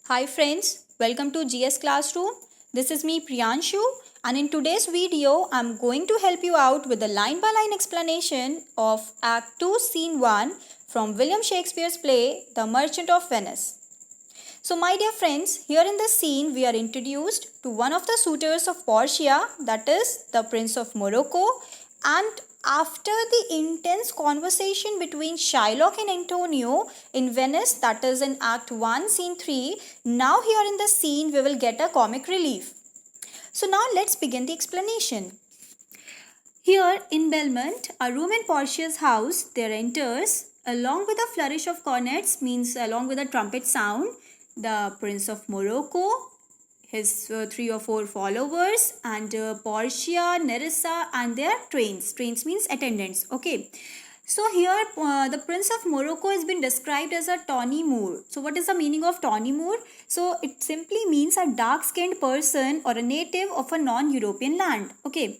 Hi friends, welcome to GS Classroom. This is me Priyanshu, and in today's video I'm going to help you out with the line by line explanation of Act 2 Scene 1 from William Shakespeare's play The Merchant of Venice. So my dear friends, here in this scene we are introduced to one of the suitors of Portia, that is the Prince of Morocco, and after the intense conversation between Shylock and Antonio in Venice, that is in Act 1 Scene 3, now here in the scene we will get a comic relief. So now let's begin the explanation. Here in Belmont, a room in Portia's house, there enters, along with a flourish of cornets, means along with a trumpet sound, the Prince of Morocco, his 3 or 4 followers, and Portia, Nerissa, and their trains. Trains means attendants. Okay. So here the Prince of Morocco has been described as a tawny Moor. So what is the meaning of tawny Moor? So it simply means a dark-skinned person or a native of a non-European land. Okay.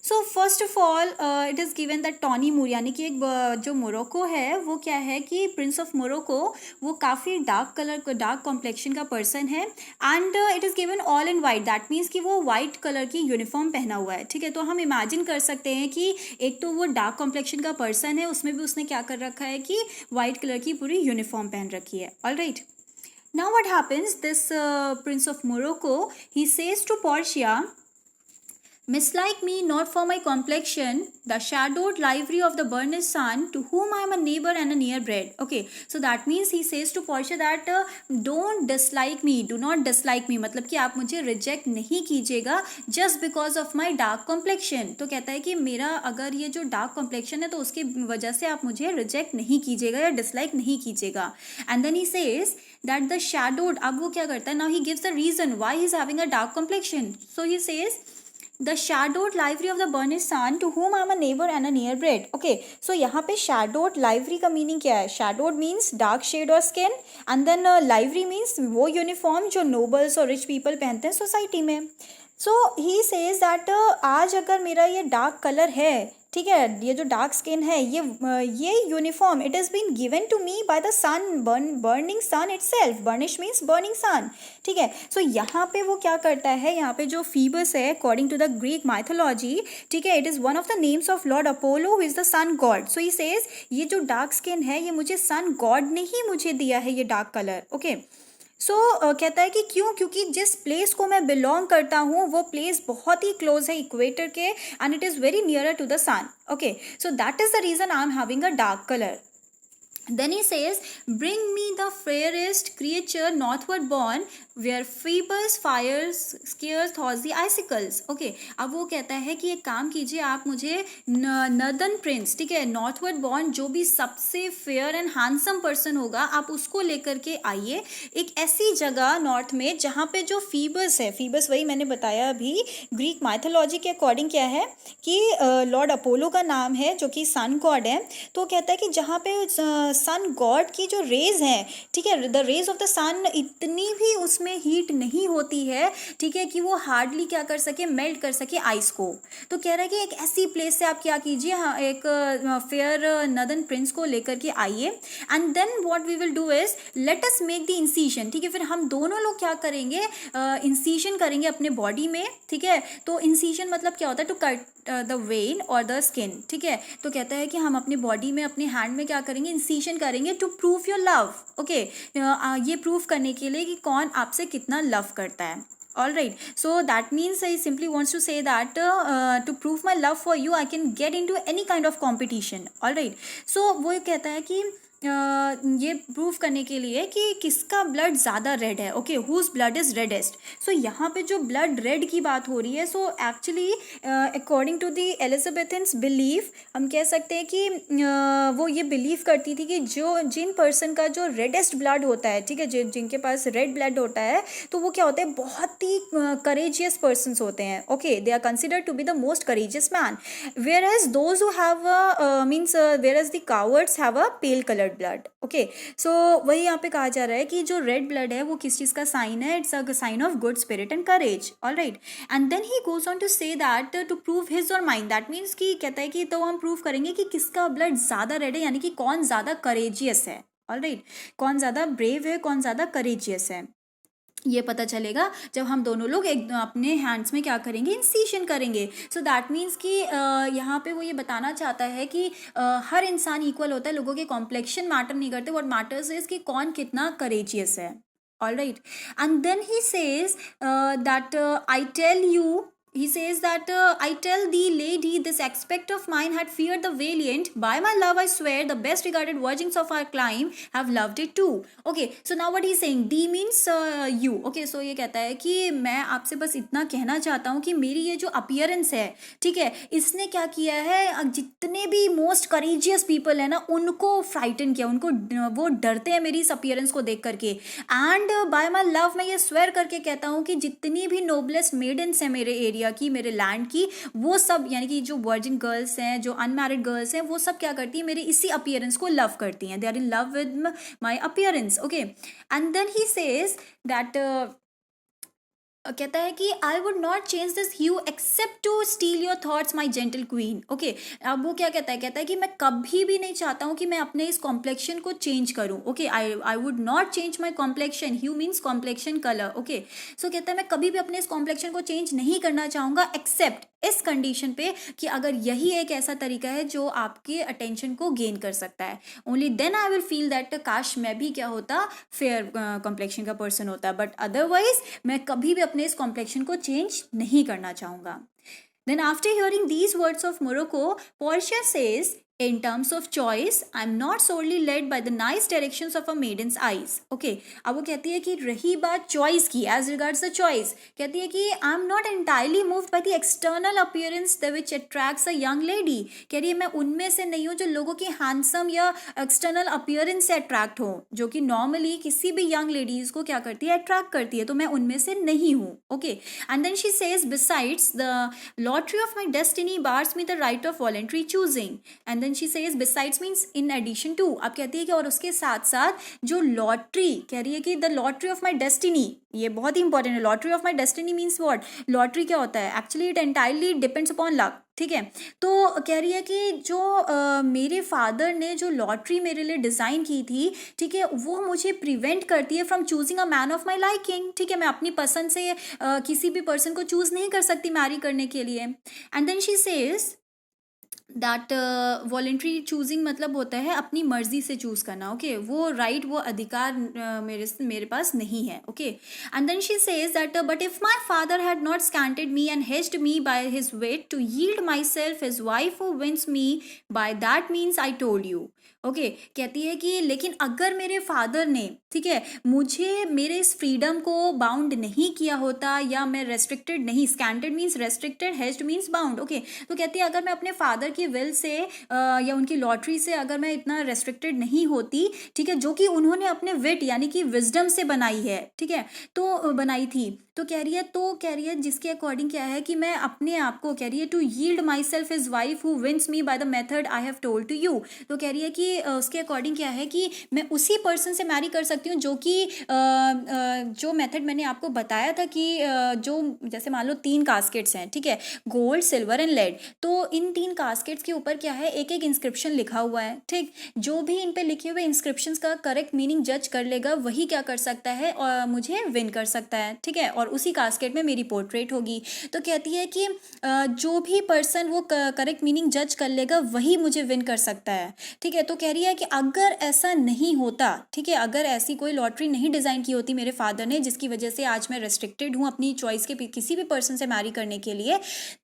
So first of all it is given that tawny Moor यानी कि एक जो Morocco है वो क्या है कि Prince of Morocco वो काफ़ी डार्क कॉम्प्लेक्शन का पर्सन है and it is given all in white that means कि वो वाइट कलर की यूनिफॉर्म पहना हुआ है. ठीक है, तो हम इमेजिन कर सकते हैं कि एक तो वो डार्क कॉम्प्लेक्शन का पर्सन है, उसमें भी उसने क्या कर रखा है कि वाइट कलर की पूरी यूनिफॉर्म पहन रखी है. All right. Now what happens, this Prince of Morocco, he says to Portia, mislike me not for my complexion, the shadowed livery of the burnished sun, to whom I am a neighbor and a near bred. Okay, so that means he says to Portia that don't dislike me, do not dislike me, मतलब कि आप मुझे reject नहीं कीजिएगा just because of my dark complexion. तो कहता है कि मेरा अगर ये जो dark complexion है तो उसकी वजह से आप मुझे reject नहीं कीजिएगा या dislike नहीं कीजिएगा. And then he says that the shadowed, अब वो क्या करता है, now he gives the reason why he is having a dark complexion. So he says the shadowed livery of the burnished sun, to whom I am a neighbor and a near bred. Okay, so यहाँ पे shadowed livery का meaning क्या है? Shadowed means dark shade or skin, and then livery means वो uniform जो nobles और rich people पहनते हैं society में. So he says that आज अगर मेरा ये dark color है, ठीक है, ये जो डार्क स्किन है, ये uniform it is been given to me by the sun, burning sun itself. Burnish means burning sun. ठीक है, सो यहाँ पे वो क्या करता है, यहाँ पे जो फीबस है according to the Greek mythology, ठीक है, it is one of the names of Lord Apollo who is the sun god. So he says ये जो डार्क स्किन है ये मुझे सन गॉड ने ही मुझे दिया है ये डार्क कलर. ओके, सो कहता है कि क्यों, क्योंकि जिस प्लेस को मैं बिलोंग करता हूँ वो प्लेस बहुत ही क्लोज है इक्वेटर के and it is very nearer to the sun. Okay, so that is the reason I am having a dark colour. Then he says, bring me the fairest creature northward born, where Phoebus fires scares thoughts the icicles. Okay, अब वो कहता है कि एक काम कीजिए, आप मुझे नर्दर्न प्रिंस, ठीक है, नॉर्थवर्ड बॉर्न जो भी सबसे फेयर एंड हैंडसम पर्सन होगा आप उसको लेकर के आइए एक ऐसी जगह नॉर्थ में जहाँ पे जो फीबस है, फीबस वही मैंने बताया अभी ग्रीक माइथोलॉजी के अकॉर्डिंग क्या है कि लॉर्ड अपोलो का नाम है जो कि सन गॉड है. तो कहता है कि जहाँ पे सन गॉड की जो रेज हैं, ठीक है, द रेज ऑफ द सन इतनी भी उसमें हीट नहीं होती है, ठीक है, कि वो हार्डली क्या कर सके, मेल्ट कर सके आइस को. तो कह रहा है कि एक ऐसी प्लेस से आप क्या कीजिए, हाँ, एक फेयर नदन प्रिंस को लेकर के आइए and then what we will do is let us make the incision. ठीक है, फिर हम दोनों लोग क्या करेंगे, इंसीजन करेंगे अपने बॉडी में. ठीक है, तो इंसीजन मतलब क्या होता है, टू कट द वेन और द स्किन. ठीक है, तो कहता है कि हम अपने बॉडी में अपने हैंड में क्या करेंगे, इंसीजन करेंगे to prove your love. Okay, ये प्रूव करने के लिए कि कौन आपसे कितना लव करता है. All right, so that means I simply wants to say that to prove my love for you I can get into any kind of competition. All right, so वो कहता है कि ये प्रूव करने के लिए कि किसका ब्लड ज़्यादा रेड है. Okay, whose blood is reddest. So यहाँ पे जो ब्लड रेड की बात हो रही है, so actually according to the Elizabethans belief हम कह सकते हैं कि वो ये बिलीव करती थी कि जिन पर्सन का जो रेडेस्ट ब्लड होता है, ठीक है, जिनके पास रेड ब्लड होता है, तो वो क्या होते हैं, बहुत ही करेजियस पर्सनस होते हैं. Okay, they are considered to be the most courageous man, whereas those who have means whereas the cowards have a pale colour blood. Okay, so वही यहाँ पे कहा जा रहा है कि जो रेड ब्लड है वो किस चीज़ का साइन है, it's a sign of good spirit and courage. All right, and then he goes on to say that to prove his or mine, that means कि कहता है कि तो हम प्रूव करेंगे कि किसका ब्लड ज़्यादा रेड है, यानी कि कौन ज़्यादा करेजियस है. ऑल राइट, कौन ज़्यादा ब्रेव है, कौन ज़्यादा करेजियस है. ये पता चलेगा जब हम दोनों लोग एक अपने हैंड्स में क्या करेंगे, इंसिशन करेंगे. सो दैट मीन्स कि यहाँ पे वो ये बताना चाहता है कि हर इंसान इक्वल होता है, लोगों के कॉम्प्लेक्शन मैटर नहीं करते. व्हाट मैटर्स इज कि कौन कितना करेजियस है. All right. And then he says that I tell you, he says that I tell thee lady, this aspect of mine had feared the valiant. By my love I swear, the best regarded virgins of our clime have loved it too. Okay, so now what he's saying, thee means you. Okay, so ये कहता है कि मैं आपसे बस इतना कहना चाहता हूँ कि मेरी ये जो अपीयरेंस है, ठीक है, इसने क्या किया है, जितने भी मोस्ट करेजियस पीपल है ना, उनको फ्राइटन किया, उनको वो डरते हैं मेरी इस अपीयरेंस को देख करके. एंड बाय माई लव, मैं ये स्वेयर करके कहता हूँ कि जितनी भी नोबलेस्ट मेडन्स हैं मेरे एरिया की, मेरे लैंड की, वो सब यानी कि जो वर्जिन गर्ल्स हैं, जो अनमैरिड गर्ल्स हैं, वो सब क्या करती हैं, मेरे इसी अपीयरेंस को लव करती हैं. They are in love with my appearance. Okay. And then he says that कहता है कि I would not change this hue except to steal your thoughts my gentle queen. Okay. अब वो क्या कहता है कि मैं कभी भी नहीं चाहता हूँ कि मैं अपने इस कॉम्प्लेक्शन को चेंज करूँ. Okay. I would not change my complexion. Hue means complexion colour. Okay. So कहता है मैं कभी भी अपने इस कॉम्प्लेक्शन को चेंज नहीं करना चाहूँगा, एक्सेप्ट इस कंडीशन पे कि अगर यही एक ऐसा तरीका है जो आपके अटेंशन को गेन कर सकता है. Only then I will feel that काश मैं भी क्या होता, फेयर कॉम्प्लेक्शन का पर्सन होता. बट अदरवाइज मैं कभी भी अपने इस कॉम्प्लेक्शन को चेंज नहीं करना चाहूँगा. Then after hearing these words of Morocco, Portia says, in terms of choice, I'm not solely led by the nice directions of a maiden's eyes. Okay. अब वो कहती है कि रही बात चॉइस की, as regards the choice, कहती है कि I'm not entirely moved by the external appearance which attracts a young lady. कह रही है मैं उनमें से नहीं हूँ जो लोगों की हैंडसम या एक्सटर्नल अपीयरेंस से अट्रैक्ट हो, जो कि नॉर्मली किसी भी यंग लेडीज को क्या करती है, अट्रैक्ट करती है. तो मैं उनमें से नहीं हूँ. Okay. And then she says, besides the lottery of my destiny bars me the right of voluntary choosing. And then she says besides means in addition to. अब कहती है कि और उसके साथ साथ जो लॉटरी, कह रही है कि the lottery of my destiny, ये बहुत ही इंपॉर्टेंट है. Lottery of my destiny means what, lottery क्या होता है, actually it entirely depends upon luck. ठीक है. तो कह रही है कि जो मेरे फादर ने जो लॉटरी मेरे लिए डिज़ाइन की थी, ठीक है, वो मुझे प्रिवेंट करती है from choosing a man of my liking. ठीक है, मैं अपनी पसंद से किसी भी पर्सन को चूज़ नहीं कर सकती मैरी करने के लिए. And then she says that voluntary choosing मतलब होता है अपनी मर्जी से चूज करना. ओके. वो राइट, वो अधिकार मेरे पास नहीं है. Okay. And then she says that but if my father had not scanted me and hedged me by his wit to yield myself his wife who wins me by that means I told you. Okay. कहती है कि लेकिन अगर मेरे father ने, ठीक है, मुझे मेरे इस फ्रीडम को बाउंड नहीं किया होता, या मैं रेस्ट्रिक्टेड नहीं, scented means restricted, hedged means bound. Okay. तो कहती है अगर मैं अपने फादर की विल से या उनकी लॉटरी से अगर मैं इतना रेस्ट्रिक्टेड नहीं होती, ठीक है, जो कि उन्होंने अपने विट यानी कि विजडम से बनाई है, ठीक है, तो बनाई थी, तो कह रही है जिसके अकॉर्डिंग क्या है कि मैं अपने आप को, कह रही है, to yield myself his wife who wins me by the method I have told to you. तो कह रही है कि उसके अकॉर्डिंग क्या है कि मैं उसी पर्सन से मैरी कर सकती हूँ जो कि जो मेथड मैंने आपको बताया था कि जो जैसे मान लो 3 कास्केट्स हैं, ठीक है, गोल्ड, सिल्वर एंड लेड. तो इन 3 कास्केट्स के ऊपर क्या है, एक एक इंस्क्रिप्शन लिखा हुआ है. ठीक. जो भी इन पे लिखे हुए इंस्क्रिप्शंस का करेक्ट मीनिंग जज कर लेगा वही क्या कर सकता है, और मुझे विन कर सकता है. ठीक है. और उसी कास्केट में मेरी पोर्ट्रेट होगी. तो कहती है कि जो भी पर्सन वो करेक्ट मीनिंग जज कर लेगा वही मुझे विन कर सकता है. ठीक है. तो कह रही है कि अगर ऐसा नहीं होता, ठीक है, अगर ऐसी कोई लॉटरी नहीं डिज़ाइन की होती मेरे फादर ने जिसकी वजह से आज मैं रेस्ट्रिक्टेड हूँ अपनी चॉइस के किसी भी पर्सन से मैरी करने के लिए,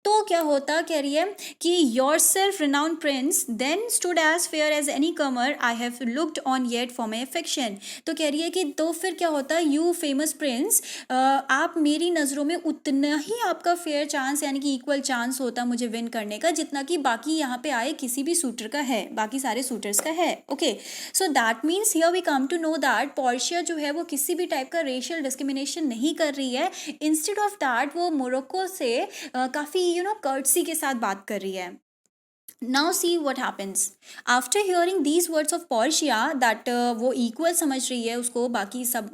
तो क्या होता, कह रही है कि yourself renowned prince then stood as fair as any comer I have looked on yet for my affection. तो कह रही है कि तो फिर क्या होता, यू फेमस प्रिंस, आप मेरी नज़रों में उतना ही आपका फेयर चांस यानी कि इक्वल चांस होता मुझे विन करने का जितना कि बाकी यहाँ पे आए किसी भी सूटर का है, बाकी सारे सूटर्स का है. Okay. So that means here we come to know that Portia जो है वो किसी भी टाइप का रेशियल डिस्क्रिमिनेशन नहीं कर रही है. इंस्टेड ऑफ दैट वो मोरक्को से काफ़ी कर्टसी के साथ बात कर रही है. Now see what happens. After hearing these words of Portia that वो equal समझ रही है उसको बाकी सब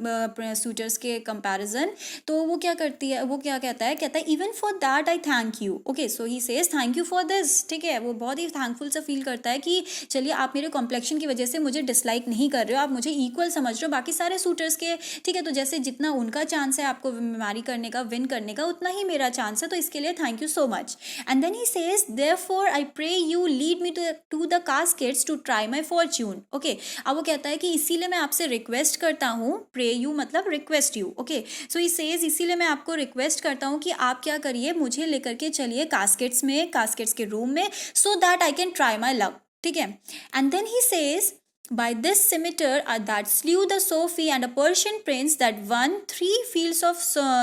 suitors के comparison, तो वो क्या करती है, वो क्या कहता है even for that I thank you. Okay, so he says thank you for this. ठीक है, वो बहुत ही thankful सा feel करता है कि चलिए आप मेरे complexion की वजह से मुझे dislike नहीं कर रहे हो, आप मुझे equal समझ रहे हो बाकी सारे suitors के. ठीक है, तो जैसे जितना उनका chance है आपको marry करने का, win करने का, उतना ही मेरा chance है, तो इसके लिए thank you so much. And then he says therefore I pray you lead me to the caskets to try my fortune. Okay, अब वो कहता है कि इसीलिए मैं आपसे रिक्वेस्ट करता हूँ, pray you मतलब request you. Okay, so he says इसीलिए मैं आपको रिक्वेस्ट करता हूँ कि आप क्या करिए, मुझे लेकर के चलिए कास्केट्स के रूम में, so that I can try my luck. ठीक है, and then he says by this scimitar that slew the Sophie and a Persian prince that won 3 fields of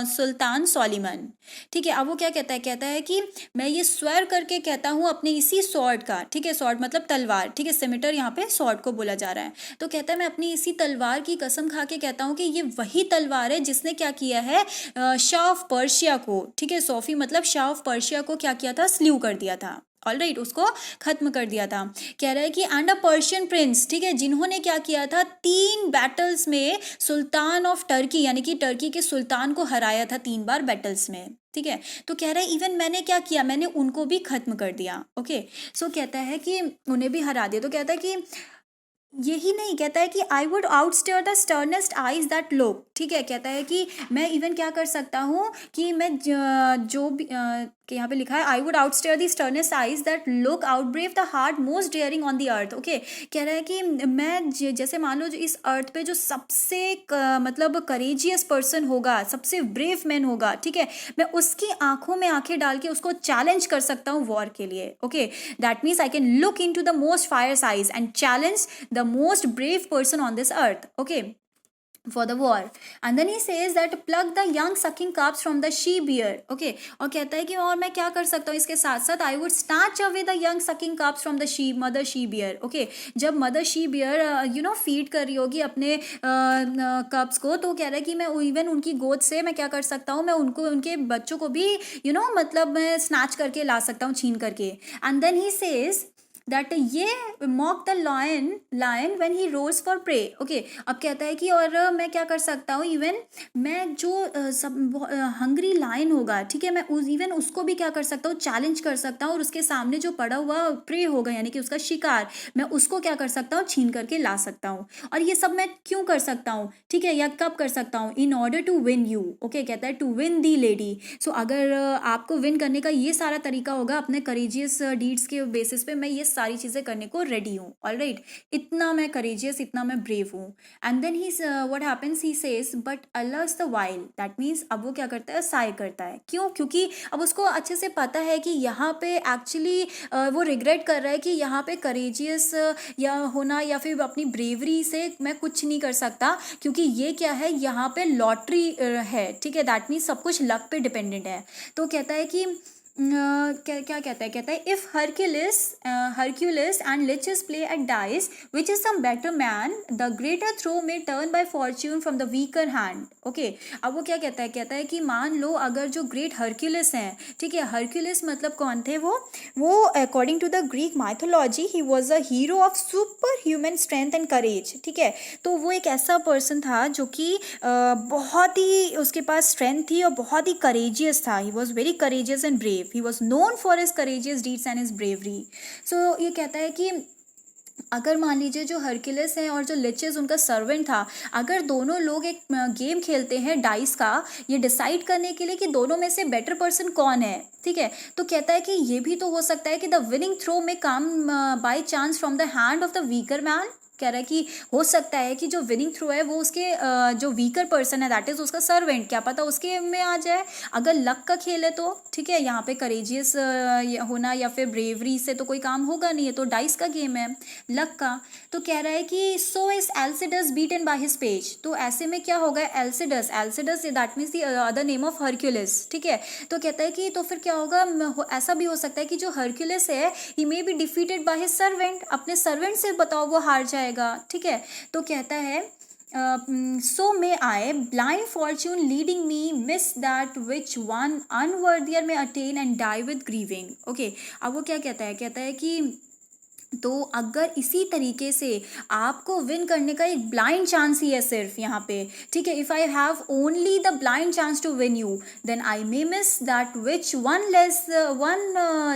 Sultan Suleiman. ठीक है, अब वो क्या कहता है कि मैं ये स्वेर करके कहता हूँ अपने इसी स्वॉर्ड का. ठीक है, स्वॉर्ड मतलब तलवार. ठीक है, सिमिटर यहाँ पे स्वॉर्ड को बोला जा रहा है. तो कहता है मैं अपनी इसी तलवार की कसम खा के कहता हूँ कि ये वही तलवार है जिसने क्या किया है, शाह ऑफ पर्शिया को. ठीक है, सोफी मतलब शाह ऑफ पर्शिया को क्या किया था, स्ल्यू कर दिया था. ऑलराइट, उसको खत्म कर दिया था. कह रहा है कि एंड अ पर्शियन प्रिंस, ठीक है, जिन्होंने क्या किया था, 3 बैटल्स में सुल्तान ऑफ टर्की यानी कि टर्की के सुल्तान को हराया था 3 बार बैटल्स में. ठीक है, तो कह रहा है इवन मैंने क्या किया, मैंने उनको भी खत्म कर दिया. ओके, सो कहता है कि उन्हें भी हरा दिया. तो कहता है कि यही नहीं, कहता है कि I would outstare the sternest eyes that look. ठीक है, कहता है कि मैं इवन क्या कर सकता हूँ कि मैं जो भी कि यहाँ पे लिखा है I would outstare the sternest eyes that look outbrave the heart most daring on the earth. Okay, कह रहा है कि मैं जैसे मान लो जो इस अर्थ पे जो सबसे मतलब करेजियस पर्सन होगा, सबसे ब्रेव मैन होगा, ठीक है, मैं उसकी आंखों में आंखें डाल के उसको चैलेंज कर सकता हूँ वॉर के लिए. Okay, that means I can look into the most fierce eyes and challenge the most brave person on this earth. Okay, for the war. And then he says that pluck the young sucking calves from the she bear. Okay, और कहता है कि और मैं क्या कर सकता हूँ इसके साथ साथ, I would snatch away the young sucking calves from the mother she bear. Okay, जब mother she bear feed कर रही होगी अपने कब्स को, तो कह रहा है कि मैं इवन उनकी गोद से मैं क्या कर सकता हूँ, मैं उनको उनके बच्चों को भी मतलब मैं स्नैच करके ला सकता हूँ, छीन करके. And then he says that yea mock the lion when he roars for prey. Okay, अब कहता है कि और मैं क्या कर सकता हूँ, इवन मैं जो सब हंग्री लायन होगा, ठीक है, मैं इवन उसको भी क्या कर सकता हूँ, चैलेंज कर सकता हूँ, और उसके सामने जो पड़ा हुआ प्रे होगा यानी कि उसका शिकार, मैं उसको क्या कर सकता हूँ, छीन करके ला सकता हूँ. और ये सब मैं क्यों कर सकता हूँ, ठीक है, या कब कर सकता हूँ, in order to win you. Okay, कहता है to win the lady. So अगर आपको विन करने का ये सारा तरीका होगा अपने करेजियस डीड्स के बेसिस पे, मैं ये सारी चीज़ें करने को रेडी हूँ. ऑलराइट, इतना मैं करेजियस, इतना मैं ब्रेव हूँ. And then he what happens, he says but alas is the while. That means अब वो क्या करता है, साय करता है. क्यों? क्योंकि अब उसको अच्छे से पता है कि यहाँ पे एक्चुअली वो रिग्रेट कर रहा है कि यहाँ पे करेजियस या होना या फिर अपनी ब्रेवरी से मैं कुछ नहीं कर सकता, क्योंकि ये क्या है, यहाँ पे लॉटरी है. ठीक है, दैट मीन्स सब कुछ लक पे डिपेंडेंट है. तो कहता है कि क्या कहता है if Hercules and Lichas play at dice which is some better man the greater throw may turn by fortune from the weaker hand. Okay, अब वो क्या कहता है कि मान लो अगर जो ग्रेट हरक्यूलिस हैं, ठीक है, हरक्यूलिस मतलब कौन थे, वो according to the Greek mythology he was a hero of superhuman strength and courage. ठीक है, तो वो एक ऐसा पर्सन था जो कि बहुत ही उसके पास स्ट्रेंथ थी और बहुत ही करेजियस था. He was very courageous and brave. He was known for his courageous deeds and his bravery. So ये कहता है कि अगर मान लीजिए जो हरक्यूलिस है और जो लिचेस उनका सर्वेंट था, अगर दोनों लोग एक गेम खेलते हैं डाइस का, ये डिसाइड करने के लिए कि दोनों में से बेटर पर्सन कौन है, ठीक है, तो कहता है कि ये भी तो हो सकता है कि द विनिंग थ्रो में come by chance from the hand of the weaker man. कह रहा है कि हो सकता है कि जो विनिंग थ्रो है वो उसके जो वीकर पर्सन है, दैट इज उसका सर्वेंट, क्या पता उसके में आ जाए. अगर लक का खेल है तो ठीक है, यहाँ पे करेजियस होना या फिर ब्रेवरी से तो कोई काम होगा नहीं है, तो डाइस का गेम है, लक का. तो कह रहा है कि so is Alcides beaten by his page. तो ऐसे में क्या होगा, Alcides that means the other name of Hercules. ठीक है, तो कहता है कि तो फिर क्या होगा, ऐसा भी हो सकता है कि जो हरक्यूलिस है he may be defeated by his servant. अपने सर्वेंट से बताओ वो हार जाएगा. ठीक है, तो कहता है so may I, blind fortune leading me, miss that which one unworthier may attain and die with grieving. Okay, अब वो क्या कहता है कि तो अगर इसी तरीके से आपको विन करने का एक ब्लाइंड चांस ही है सिर्फ यहाँ पे, ठीक है, if I have only the blind chance to win you then I may miss that which one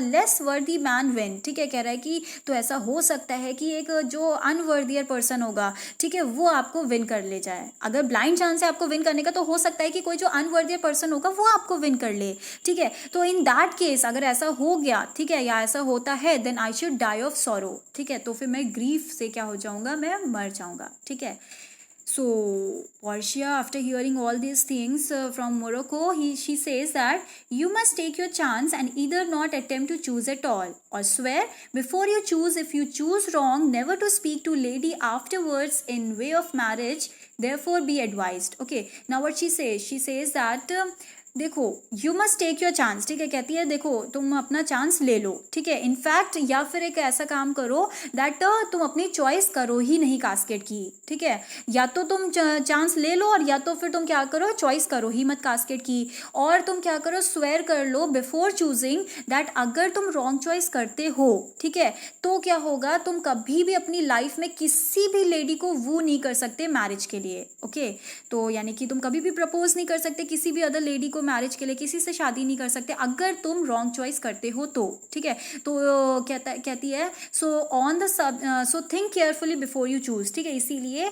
less worthy man win. ठीक है, कह रहा है कि तो ऐसा हो सकता है कि एक जो अनवर्दियर पर्सन होगा, ठीक है, वो आपको विन कर ले जाए. अगर ब्लाइंड चांस है आपको विन करने का तो हो सकता है कि कोई जो अनवर्दियर पर्सन होगा वो आपको विन कर ले. ठीक है, तो इन दैट केस अगर ऐसा हो गया, ठीक है, या ऐसा होता है, then I should die of sorrow. ठीक है, तो फिर मैं ग्रीफ से क्या हो जाऊंगा, मैं मर जाऊंगा. ठीक है. So Portia, after hearing all these things from Morocco, she says that you must take your chance and either not attempt to choose at all or swear before you choose. If you choose wrong, never to speak to lady afterwards in way of marriage. Therefore, be advised. Okay. Now what she says that देखो you must take your chance. ठीक है, कहती है देखो तुम अपना chance ले लो. ठीक है, इनफैक्ट या फिर एक ऐसा काम करो दैट तुम अपनी चॉइस करो ही नहीं कास्केट की. ठीक है, या तो तुम चांस ले लो और या तो फिर तुम क्या करो, चॉइस करो ही मत कास्केट की. और तुम क्या करो, स्वेयर कर लो बिफोर चूजिंग दैट अगर तुम रॉन्ग चॉइस करते हो, ठीक है, तो क्या होगा, तुम कभी भी अपनी लाइफ में किसी भी लेडी को वो नहीं कर सकते मैरिज के लिए. ओके, तो यानी कि तुम कभी भी प्रपोज नहीं कर सकते किसी भी अदर लेडी को मैरिज के लिए, किसी से शादी नहीं कर सकते अगर तुम रॉन्ग चॉइस करते हो तो. ठीक है, तो कहती है so think carefully before you choose. ठीक है, इसीलिए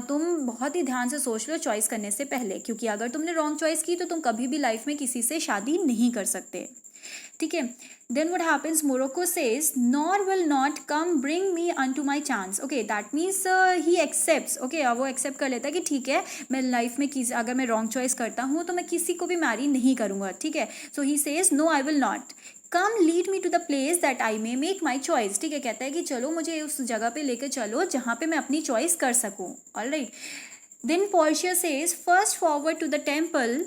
तुम बहुत ही ध्यान से सोच लो चॉइस करने से पहले, क्योंकि अगर तुमने रॉन्ग चॉइस की तो तुम कभी भी लाइफ में किसी से शादी नहीं कर सकते. ठीक है, then what happens, Morocco says nor will not come bring me unto my chance. Okay, that means he accepts. Okay, अब वो accept कर लेता है कि ठीक है मैं लाइफ में किसी अगर मैं wrong choice करता हूँ तो मैं किसी को भी मैरी नहीं करूँगा. ठीक है, so he says no I will not. Come lead me to the place that I may make my choice. ठीक है, कहता है कि चलो मुझे उस जगह पे लेकर चलो जहाँ पे मैं अपनी चॉइस कर सकूँ. Alright, then Portia says first forward to the temple.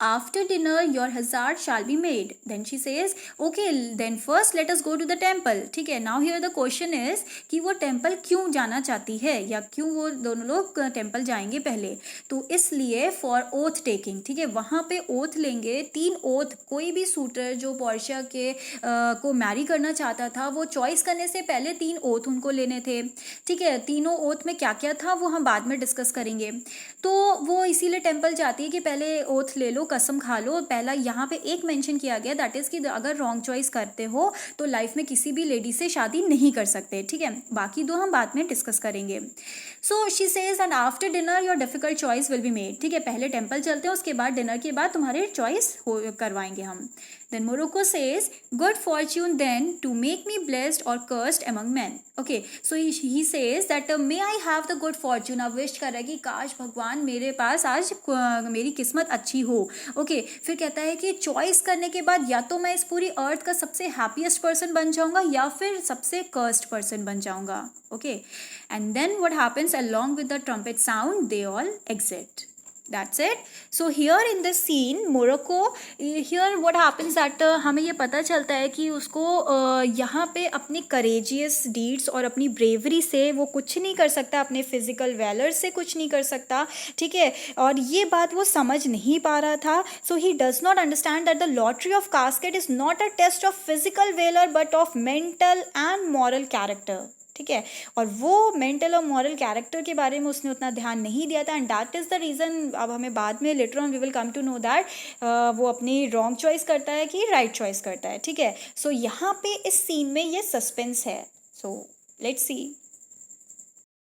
After dinner your hazard shall be made. Then she says okay then first let us go to the temple. ठीक है, now here the question is कि वो temple क्यों जाना चाहती है या क्यों वो दोनों लोग टेम्पल जाएंगे पहले. तो इसलिए फॉर ओथ टेकिंग. ठीक है, वहाँ पे ओथ लेंगे, 3 ओथ. कोई भी सूटर जो पोर्शिया के को मैरी करना चाहता था वो चॉइस करने से पहले 3 ओथ उनको लेने थे. ठीक है, तीनों ओथ में क्या क्या था वो हम बाद में डिस्कस करेंगे. तो वो इसीलिए टेम्पल जाती है कि पहले ओथ ले लो, कसम खा लो. पहला यहाँ पे एक मेंशन किया गया दैट इज कि अगर रॉन्ग चॉइस करते हो तो लाइफ में किसी भी लेडी से शादी नहीं कर सकते. ठीक है, बाकी 2 हम बाद में डिस्कस करेंगे. So she says and after dinner your difficult choice will be made. ठीक है, पहले टेम्पल चलते हैं, उसके बाद डिनर के बाद तुम्हारे चॉइस करवाएंगे हम. Then Morocco says, good fortune then to make me blessed or cursed among men. Okay, so he says that may I have the good fortune. अब विश कर रहा है कि काश भगवान मेरे पास आज मेरी किस्मत अच्छी हो. ओके, फिर कहता है कि चॉइस करने के बाद या तो मैं इस पूरी अर्थ का सबसे हैप्पीएस्ट पर्सन बन जाऊंगा या फिर सबसे कर्स्ड पर्सन बन जाऊंगा. Okay, and then what happens along with the trumpet sound they all exit. That's it. So here in this scene, Morocco, here what happens that हमें ये पता चलता है कि उसको यहाँ पे अपनी courageous deeds और अपनी bravery से वो कुछ नहीं कर सकता, अपने physical valor से कुछ नहीं कर सकता. ठीक है, और ये बात वो समझ नहीं पा रहा था. So he does not understand that the lottery of casket is not a test of physical valor but of mental and moral character. ठीक है, और वो मेंटल और मॉरल कैरेक्टर के बारे में उसने उतना ध्यान नहीं दिया था. And that is the reason अब हमें बाद में later on we will come to know that वो अपनी रॉन्ग चॉइस करता है कि राइट चॉइस करता है. ठीक है, सो यहाँ पे इस सीन में ये सस्पेंस है. So let's see.